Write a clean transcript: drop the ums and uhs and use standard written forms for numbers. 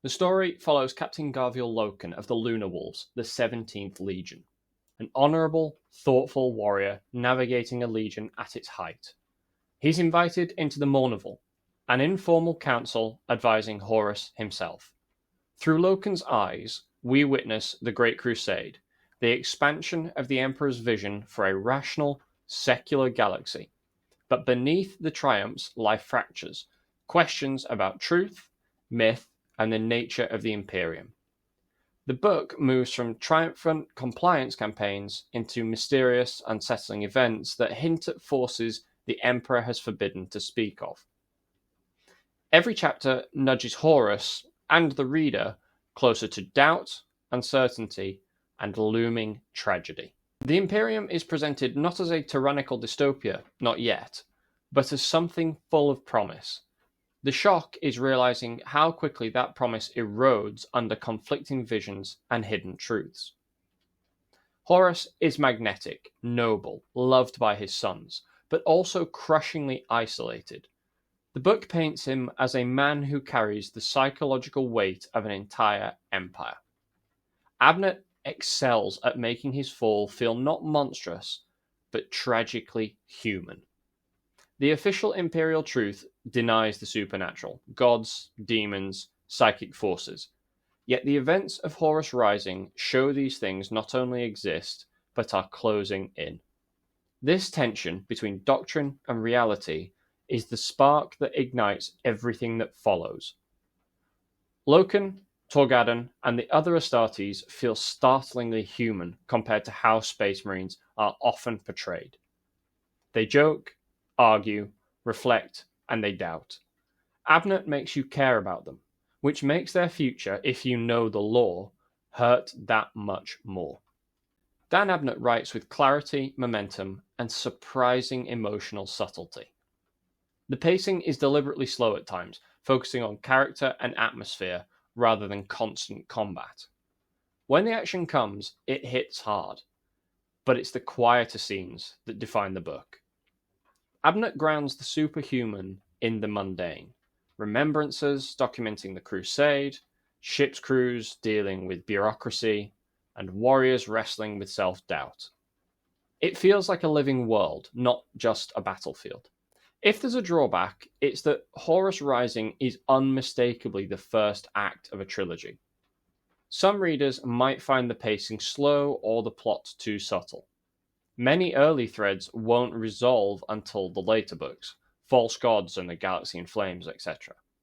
The story follows Captain Garviel Loken of the Lunar Wolves, the 17th Legion, an honourable, thoughtful warrior navigating a legion at its height. He's invited into the Mournival, an informal council advising Horus himself. Through Loken's eyes, we witness the Great Crusade, the expansion of the Emperor's vision for a rational, secular galaxy. But beneath the triumphs lie fractures, questions about truth, myth, and the nature of the Imperium. The book moves from triumphant compliance campaigns into mysterious, unsettling events that hint at forces the Emperor has forbidden to speak of. Every chapter nudges Horus and the reader closer to doubt, uncertainty, and looming tragedy. The Imperium is presented not as a tyrannical dystopia, not yet, but as something full of promise. The shock is realizing how quickly that promise erodes under conflicting visions and hidden truths. Horus is magnetic, noble, loved by his sons, but also crushingly isolated. The book paints him as a man who carries the psychological weight of an entire empire. Abnett excels at making his fall feel not monstrous, but tragically human. The official Imperial truth denies the supernatural, gods, demons, psychic forces. Yet the events of Horus Rising show these things not only exist, but are closing in. This tension between doctrine and reality is the spark that ignites everything that follows. Loken, Torgadon, and the other Astartes feel startlingly human compared to how Space Marines are often portrayed. They joke, argue, reflect, and they doubt. Abnett makes you care about them, which makes their future, if you know the lore, hurt that much more. Dan Abnett writes with clarity, momentum, and surprising emotional subtlety. The pacing is deliberately slow at times, focusing on character and atmosphere rather than constant combat. When the action comes, it hits hard, but it's the quieter scenes that define the book. Abnett grounds the superhuman in the mundane. Remembrances documenting the Crusade, ship's crews dealing with bureaucracy, and warriors wrestling with self-doubt. It feels like a living world, not just a battlefield. If there's a drawback, it's that Horus Rising is unmistakably the first act of a trilogy. Some readers might find the pacing slow or the plot too subtle. Many early threads won't resolve until the later books, False Gods and the Galaxy in Flames, etc.